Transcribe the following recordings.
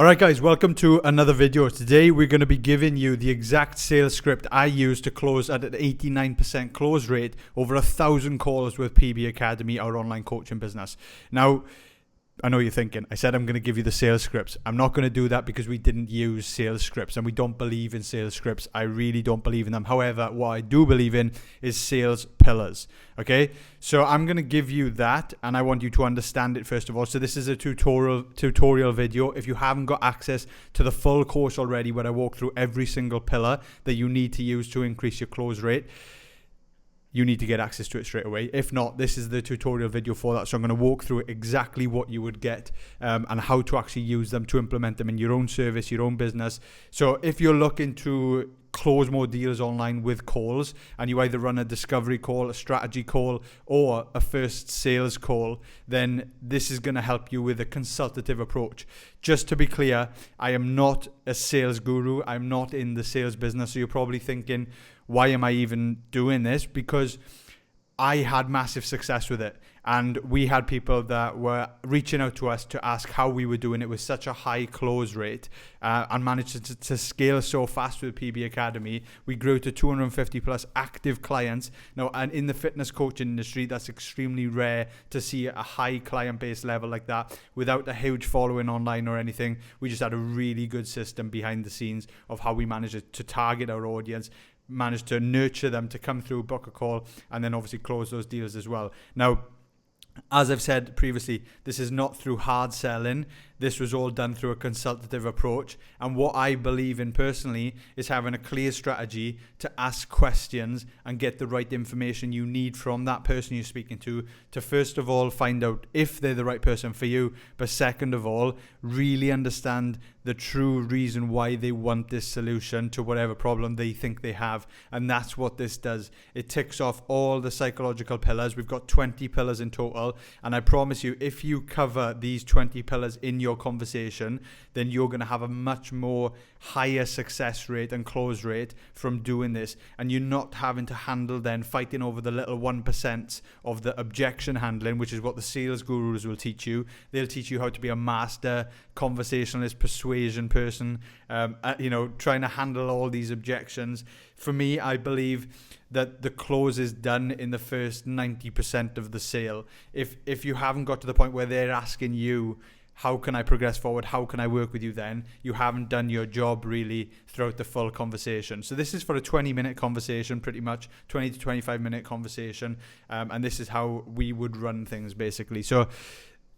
Alright guys, welcome to another video. Today we're going to be giving you the exact sales script I use to close at an 89% close rate over 1,000 calls with PB Academy, our online coaching business. Now, I know you're thinking, I said I'm going to give you the sales scripts. I'm not going to do that because we didn't use sales scripts and we don't believe in sales scripts. I really don't believe in them. However, what I do believe in is sales pillars. Okay, so I'm going to give you that and I want you to understand it first of all. So this is a tutorial video. If you haven't got access to the full course already where I walk through every single pillar that you need to use to increase your close rate, you need to get access to it straight away. If not, this is the tutorial video for that. So I'm going to walk through exactly what you would get and how to actually use them to implement them in your own service, your own business. So if you're looking to close more deals online with calls and you either run a discovery call, a strategy call, or a first sales call, then this is going to help you with a consultative approach. Just to be clear, I am not a sales guru. I'm not in the sales business. So you're probably thinking, why am I even doing this? Because I had massive success with it. And we had people that were reaching out to us to ask how we were doing it with such a high close rate and managed to scale so fast with PB Academy. We grew to 250 plus active clients. Now, and in the fitness coaching industry, that's extremely rare to see a high client base level like that without a huge following online or anything. We just had a really good system behind the scenes of how we managed to target our audience, managed to nurture them to come through, book a call, and then obviously close those deals as well. Now, as I've said previously, this is not through hard selling. This was all done through a consultative approach. And what I believe in personally is having a clear strategy to ask questions and get the right information you need from that person you're speaking to first of all, find out if they're the right person for you. But second of all, really understand the true reason why they want this solution to whatever problem they think they have. And that's what this does. It ticks off all the psychological pillars. We've got 20 pillars in total. And I promise you, if you cover these 20 pillars in your conversation, then you're going to have a much more higher success rate and close rate from doing this. And you're not having to handle then fighting over the little 1% of the objection handling, which is what the sales gurus will teach you. They'll teach you how to be a master conversationalist, persuasion person, trying to handle all these objections. For me, I believe that the close is done in the first 90% of the sale. If you haven't got to the point where they're asking you, how can I progress forward? How can I work with you then? You haven't done your job really throughout the full conversation. So this is for a 20-minute conversation, pretty much 20 to 25-minute conversation. And this is how we would run things basically. So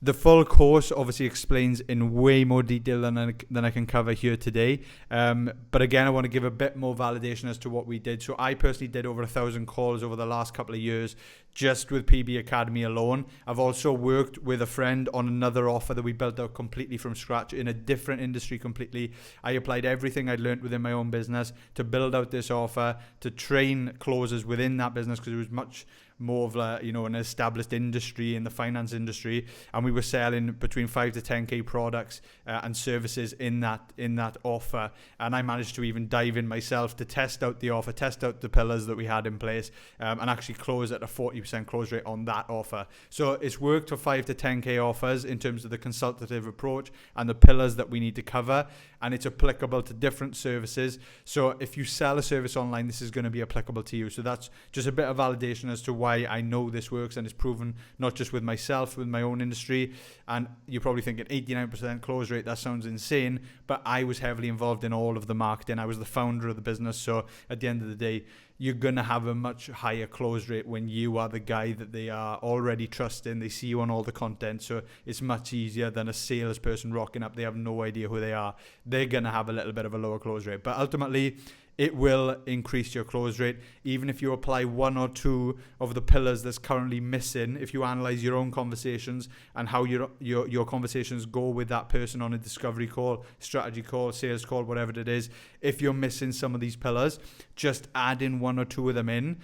the full course obviously explains in way more detail than I can cover here today. But again, I want to give a bit more validation as to what we did. So I personally did over 1,000 calls over the last couple of years just with PB Academy alone. I've also worked with a friend on another offer that we built out completely from scratch in a different industry completely. I applied everything I'd learned within my own business to build out this offer, to train closers within that business because it was much more of an established industry in the finance industry, and we were selling between 5 to 10k products and services in that offer. And I managed to even dive in myself to test out the offer, test out the pillars that we had in place, and actually close at a 40% close rate on that offer. So it's worked for 5 to 10k offers in terms of the consultative approach and the pillars that we need to cover, and it's applicable to different services. So if you sell a service online, this is going to be applicable to you. So that's just a bit of validation as to why I know this works, and it's proven not just with myself, with my own industry. And you're probably thinking 89% close rate, that sounds insane, but I was heavily involved in all of the marketing. I was the founder of the business. So at the end of the day, you're going to have a much higher close rate when you are the guy that they are already trusting. They see you on all the content. So it's much easier than a salesperson rocking up. They have no idea who they are. They're going to have a little bit of a lower close rate. But ultimately, it will increase your close rate. Even if you apply one or two of the pillars that's currently missing, if you analyze your own conversations and how your conversations go with that person on a discovery call, strategy call, sales call, whatever it is, if you're missing some of these pillars, just adding one or two of them in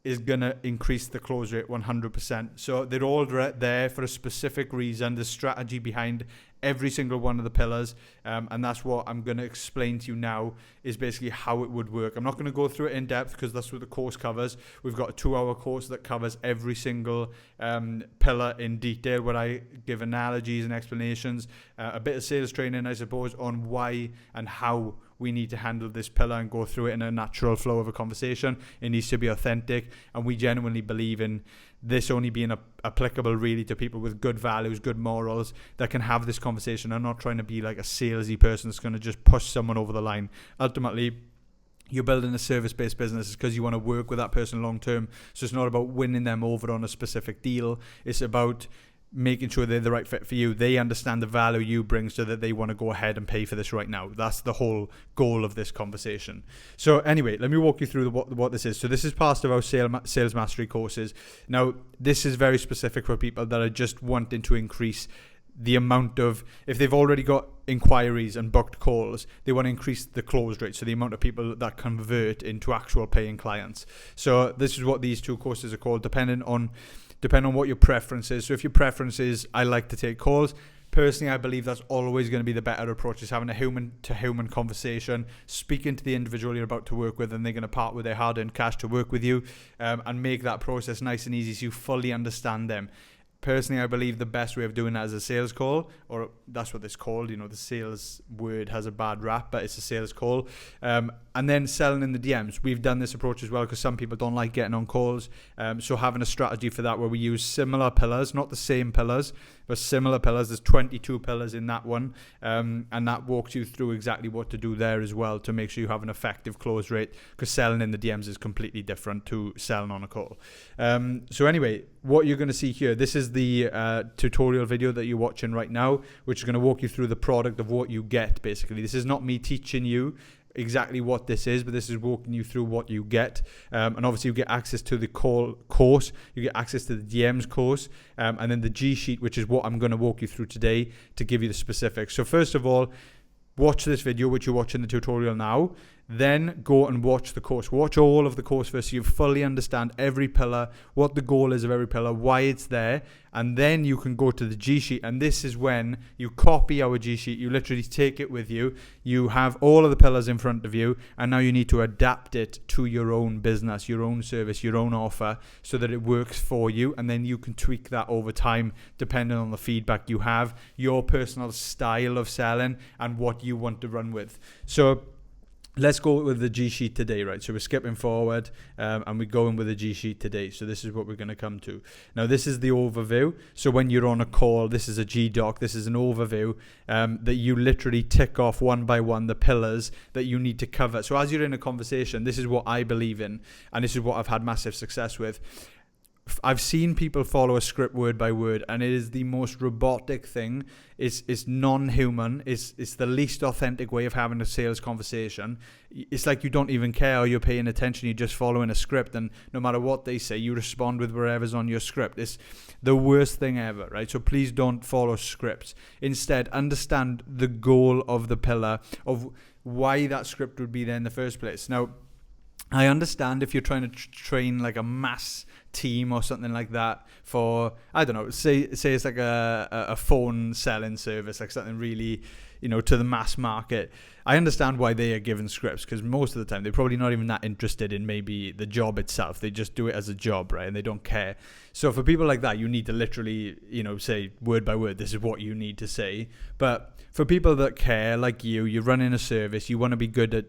is going to increase the close rate 100%. So they're all there for a specific reason. The strategy behind every single one of the pillars, and that's what I'm going to explain to you now, is basically how it would work. I'm not going to go through it in depth because that's what the course covers. We've got a 2-hour course that covers every single pillar in detail, where I give analogies and explanations, a bit of sales training, I suppose, on why and how we need to handle this pillar and go through it in a natural flow of a conversation. It needs to be authentic, and we genuinely believe in this only being applicable really to people with good values, good morals, that can have this conversation. I'm not trying to be like a salesy person that's going to just push someone over the line. Ultimately, you're building a service-based business because you want to work with that person long term. So it's not about winning them over on a specific deal. It's about making sure they're the right fit for you. They understand the value you bring so that they want to go ahead and pay for this right now. That's the whole goal of this conversation. So anyway, let me walk you through what this is. So this is part of our sales mastery courses. Now, this is very specific for people that are just wanting to increase the amount of, if they've already got inquiries and booked calls, they want to increase the close rate, so the amount of people that convert into actual paying clients. So this is what these 2 courses are called, depending on what your preference is. So if your preference is, I like to take calls, personally, I believe that's always going to be the better approach, is having a human-to-human conversation, speaking to the individual you're about to work with, and they're going to part with their hard-earned cash to work with you, and make that process nice and easy so you fully understand them. Personally, I believe the best way of doing that is a sales call, or that's what it's called. You know, the sales word has a bad rap, but it's a sales call. And then selling in the DMs. We've done this approach as well because some people don't like getting on calls. So having a strategy for that where we use similar pillars, not the same pillars, but similar pillars. There's 22 pillars in that one. And that walks you through exactly what to do there as well to make sure you have an effective close rate, because selling in the DMs is completely different to selling on a call. So anyway, what you're going to see here, this is the tutorial video that you're watching right now, which is going to walk you through the product of what you get, basically. This is not me teaching you exactly what this is, but this is walking you through what you get. And obviously you get access to the call course, you get access to the DMs course, and then the G sheet, which is what I'm going to walk you through today to give you the specifics. So first of all, watch this video, which you're watching the tutorial now. Then go and watch the course. Watch all of the course first so you fully understand every pillar, what the goal is of every pillar, why it's there, and then you can go to the G sheet. And this is when you copy our G sheet. You literally take it with you. You have all of the pillars in front of you, and now you need to adapt it to your own business, your own service, your own offer, so that it works for you. And then you can tweak that over time depending on the feedback you have, your personal style of selling, and what you want to run with. So let's go with the G sheet today, right? So we're skipping forward and we're going with the G sheet today. So this is what we're going to come to. Now, this is the overview. So when you're on a call, this is a G doc. This is an overview that you literally tick off one by one the pillars that you need to cover. So as you're in a conversation, this is what I believe in, and this is what I've had massive success with. I've seen people follow a script word by word, and it is the most robotic thing. It's non-human. It's the least authentic way of having a sales conversation. It's like you don't even care or you're paying attention. You're just following a script, and no matter what they say, you respond with whatever's on your script. It's the worst thing ever, right? So please don't follow scripts. Instead, understand the goal of the pillar, of why that script would be there in the first place. Now, I understand if you're trying to train like a mass team or something like that for, I don't know, say it's like a phone selling service, like something really, to the mass market. I understand why they are given scripts, because most of the time they're probably not even that interested in maybe the job itself. They just do it as a job, right? And they don't care. So for people like that, you need to literally, say word by word, this is what you need to say. But for people that care, like you're running a service, you want to be good at,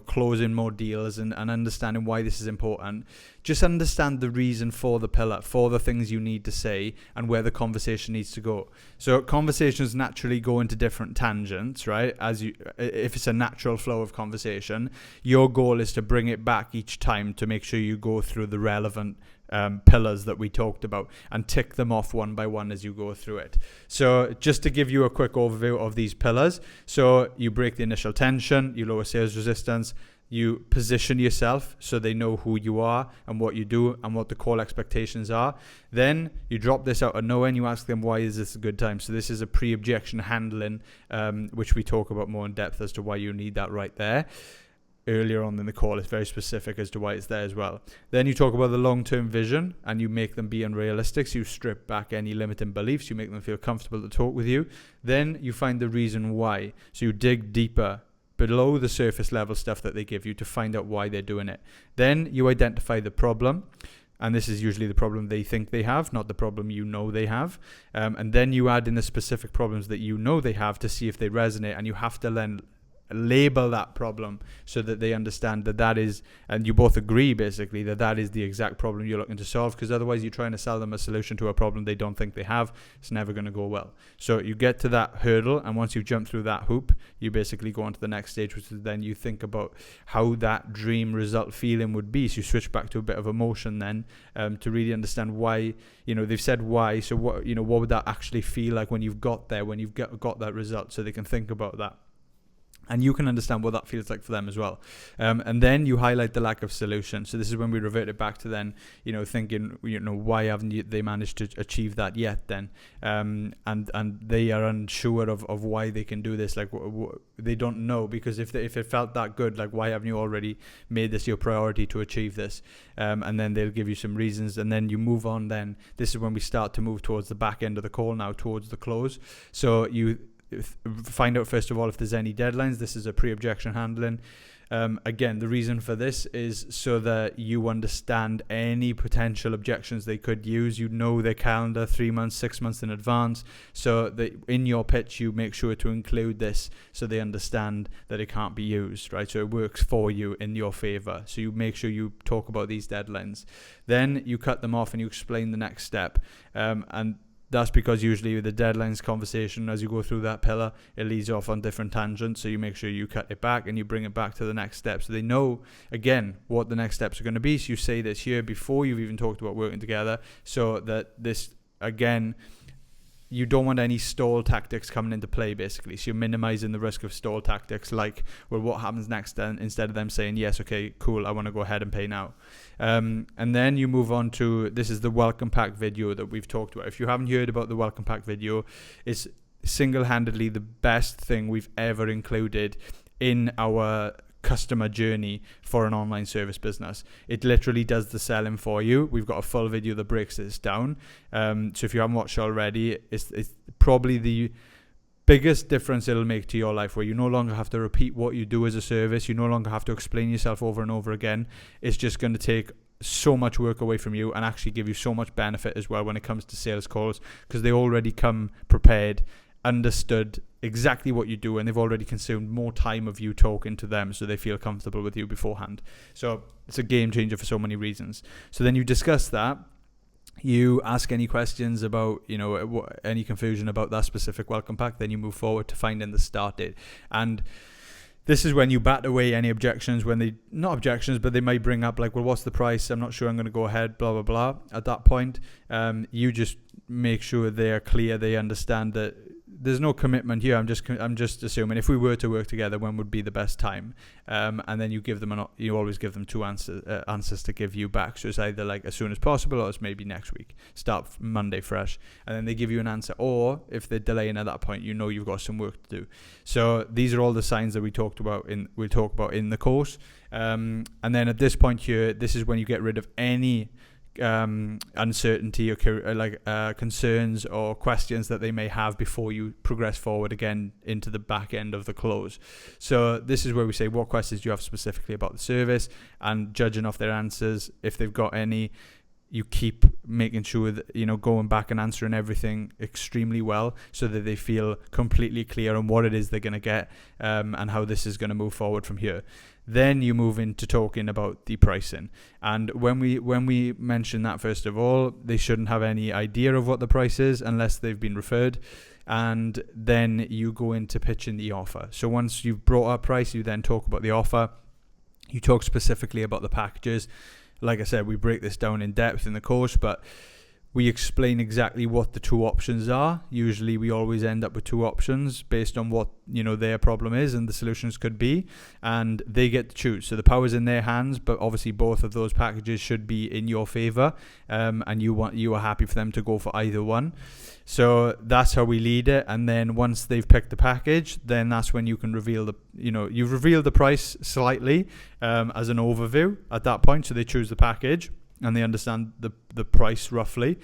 closing more deals and understanding why this is important. Just understand the reason for the pillar, for the things you need to say, and where the conversation needs to go. So conversations naturally go into different tangents, right? If it's a natural flow of conversation, your goal is to bring it back each time to make sure you go through the relevant pillars that we talked about and tick them off one by one as you go through it. So just to give you a quick overview of these pillars. So you break the initial tension, you lower sales resistance, you position yourself so they know who you are and what you do and what the call expectations are. Then you drop this out of nowhere and you ask them, why is this a good time? So this is a pre-objection handling, which we talk about more in depth as to why you need that right there. earlier on in the call. It's very specific as to why it's there as well. Then you talk about the long-term vision and you make them be unrealistic. So you strip back any limiting beliefs. You make them feel comfortable to talk with you. Then you find the reason why. So you dig deeper below the surface level stuff that they give you to find out why they're doing it. Then you identify the problem. And this is usually the problem they think they have, not the problem you know they have. And then you add in the specific problems that you know they have to see if they resonate. And you have to then label that problem so that they understand that is, and you both agree basically that is the exact problem you're looking to solve, because otherwise you're trying to sell them a solution to a problem they don't think they have. It's never going to go well. So you get to that hurdle, and once you've jumped through that hoop, you basically go on to the next stage, which is then you think about how that dream result feeling would be. So you switch back to a bit of emotion then, to really understand why. They've said why, so what would that actually feel like when you've got there, when you've got that result, so they can think about that. And you can understand what that feels like for them as well. And then you highlight the lack of solution. So this is when we revert it back to then, thinking, why haven't they managed to achieve that yet then? And they are unsure of why they can do this. Like they don't know, because if it felt that good, like why haven't you already made this your priority to achieve this? And then they'll give you some reasons, and then you move on. Then this is when we start to move towards the back end of the call now, towards the close. So you find out first of all if there's any deadlines. This is a pre-objection handling. Again, the reason for this is so that you understand any potential objections they could use. Their calendar 3 months, 6 months in advance, so that in your pitch you make sure to include this so they understand that it can't be used, right? So it works for you in your favor. So you make sure you talk about these deadlines. Then you cut them off and you explain the next step. And that's because usually with the deadlines conversation, as you go through that pillar, it leads off on different tangents. So you make sure you cut it back and you bring it back to the next step. So they know, again, what the next steps are going to be. So you say this here before you've even talked about working together, so that this, again, you don't want any stall tactics coming into play, basically. So you're minimizing the risk of stall tactics, like, well, what happens next then, instead of them saying, yes, okay, cool, I want to go ahead and pay now. And then you move on to, this is the welcome pack video that we've talked about. If you haven't heard about the welcome pack video, it's single-handedly the best thing we've ever included in our customer journey for an online service business. It literally does the selling for you. We've got a full video that breaks this down. So if you haven't watched already, it's probably the biggest difference it'll make to your life, where you no longer have to repeat what you do as a service. You no longer have to explain yourself over and over again. It's just going to take so much work away from you and actually give you so much benefit as well when it comes to sales calls, because they already come prepared, understood exactly what you do, and they've already consumed more time of you talking to them, so they feel comfortable with you beforehand. So it's a game changer for so many reasons. So then you discuss that. You ask any questions about, any confusion about that specific welcome pack. Then you move forward to finding the start date. And this is when you bat away any objections, not objections, but they might bring up like, well, what's the price? I'm not sure I'm going to go ahead, blah, blah, blah. At that point, you just make sure they're clear. They understand that there's no commitment here. I'm just assuming if we were to work together, when would be the best time? And then you give them you always give them two answers to give you back. So it's either like as soon as possible, or it's maybe next week. Start Monday fresh, and then they give you an answer. Or if they're delaying at that point, you've got some work to do. So these are all the signs that we talk about in the course. And then at this point here, this is when you get rid of any uncertainty or concerns or questions that they may have before you progress forward again into the back end of the close. So this is where we say, what questions do you have specifically about the service, and judging off their answers, if they've got any, you keep making sure that, going back and answering everything extremely well, so that they feel completely clear on what it is they're going to get, and how this is going to move forward from here. Then you move into talking about the pricing. And when we mention that, first of all, they shouldn't have any idea of what the price is unless they've been referred. And then you go into pitching the offer. So once you've brought up price, you then talk about the offer. You talk specifically about the packages. Like I said, we break this down in depth in the course, but we explain exactly what the two options are. Usually we always end up with two options based on what their problem is and the solutions could be, and they get to choose. So the power's in their hands, but obviously both of those packages should be in your favor, and you are happy for them to go for either one. So that's how we lead it. And then once they've picked the package, then that's when you can reveal you've revealed the price slightly as an overview at that point. So they choose the package and they understand the price roughly.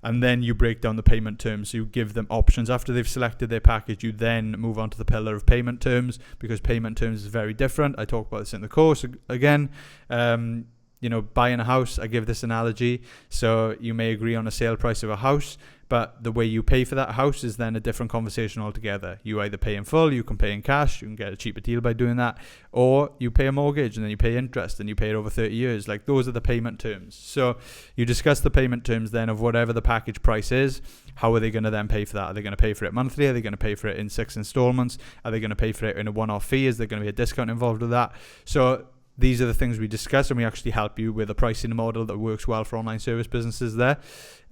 And then you break down the payment terms. So you give them options. After they've selected their package, you then move on to the pillar of payment terms, because payment terms is very different. I talk about this in the course again. Buying a house, I give this analogy. So you may agree on a sale price of a house, but the way you pay for that house is then a different conversation altogether. You either pay in full, you can pay in cash, you can get a cheaper deal by doing that, or you pay a mortgage and then you pay interest and you pay it over 30 years. Like, those are the payment terms. So you discuss the payment terms then of whatever the package price is. How are they going to then pay for that? Are they going to pay for it monthly? Are they going to pay for it in 6 installments? Are they going to pay for it in a one-off fee? Is there going to be a discount involved with that? So these are the things we discuss, and we actually help you with a pricing model that works well for online service businesses there.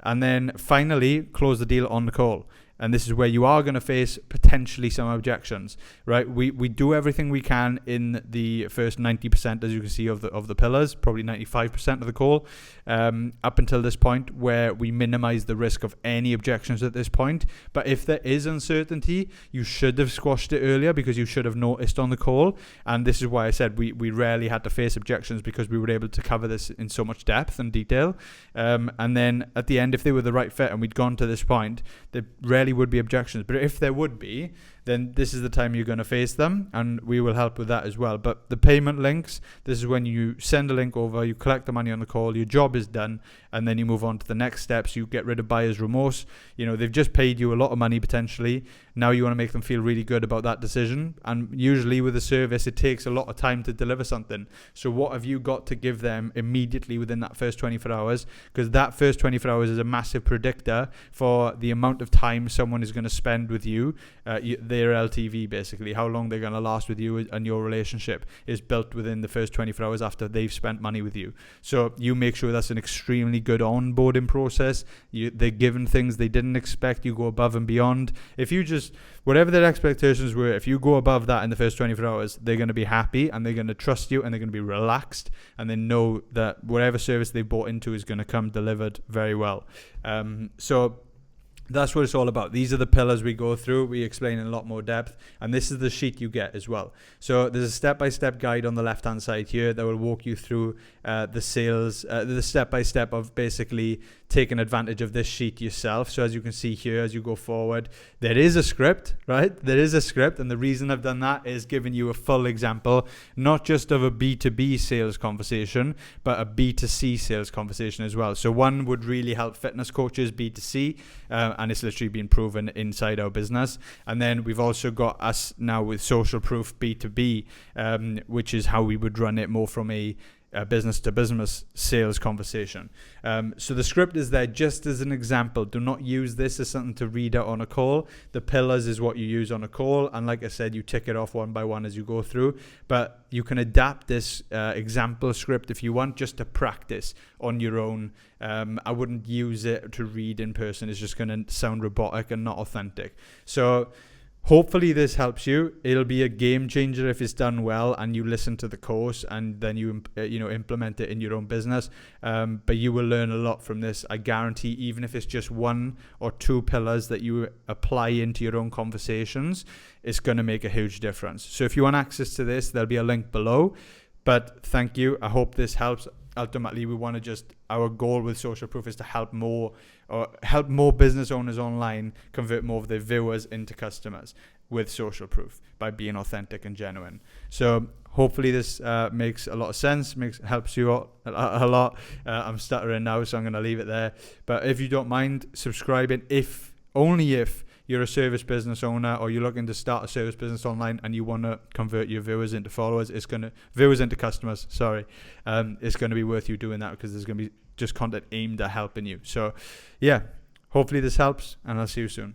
And then finally, close the deal on the call. And this is where you are going to face potentially some objections, right? We do everything we can in the first 90%, as you can see, of the pillars, probably 95% of the call, up until this point, where we minimize the risk of any objections at this point. But if there is uncertainty, you should have squashed it earlier, because you should have noticed on the call. And this is why I said we rarely had to face objections, because we were able to cover this in so much depth and detail. And then at the end, if they were the right fit and we'd gone to this point, there rarely would be objections. But if there would be, then this is the time you're going to face them, and we will help with that as well. But the payment links, this is when you send a link over, you collect the money on the call, your job is done, and then you move on to the next steps. You get rid of buyer's remorse. They've just paid you a lot of money potentially. Now you want to make them feel really good about that decision. And usually with a service, it takes a lot of time to deliver something. So what have you got to give them immediately within that first 24 hours? Because that first 24 hours is a massive predictor for the amount of time someone is going to spend with you. Their LTV, basically, how long they're going to last with you, and your relationship is built within the first 24 hours after they've spent money with you. So you make sure that's an extremely good onboarding process. They're given things they didn't expect. You go above and beyond. If you just, whatever their expectations were, if you go above that in the first 24 hours, they're going to be happy, and they're going to trust you, and they're going to be relaxed, and they know that whatever service they bought into is going to come delivered very well. So that's what it's all about. These are the pillars we go through. We explain in a lot more depth, and this is the sheet you get as well. So there's a step-by-step guide on the left-hand side here that will walk you through the sales, the step-by-step of basically taking advantage of this sheet yourself. So as you can see here, as you go forward, there is a script, right? There is a script, and the reason I've done that is giving you a full example, not just of a B2B sales conversation, but a B2C sales conversation as well. So one would really help fitness coaches, B2C, and it's literally been proven inside our business. And then we've also got us now with social proof B2B, which is how we would run it more from a business to business sales conversation. So the script is there just as an example. Do not use this as something to read out on a call. The pillars is what you use on a call, and like I said, you tick it off one by one as you go through. But you can adapt this example script if you want, just to practice on your own. I wouldn't use it to read in person. It's just going to sound robotic and not authentic. So hopefully this helps you. It'll be a game changer if it's done well and you listen to the course and then you implement it in your own business. But you will learn a lot from this. I guarantee, even if it's just 1 or 2 pillars that you apply into your own conversations, it's going to make a huge difference. So if you want access to this, there'll be a link below. But thank you. I hope this helps. Ultimately, we want to our goal with Social Proof is to help more business owners online convert more of their viewers into customers with Social Proof by being authentic and genuine. So hopefully this makes a lot of sense, helps you out a lot. I'm stuttering now, so I'm going to leave it there. But if you don't mind subscribing, only if you're a service business owner or you're looking to start a service business online and you want to convert your viewers into followers, viewers into customers, sorry. It's going to be worth you doing that, because there's going to be just content aimed at helping you. So yeah, hopefully this helps, and I'll see you soon.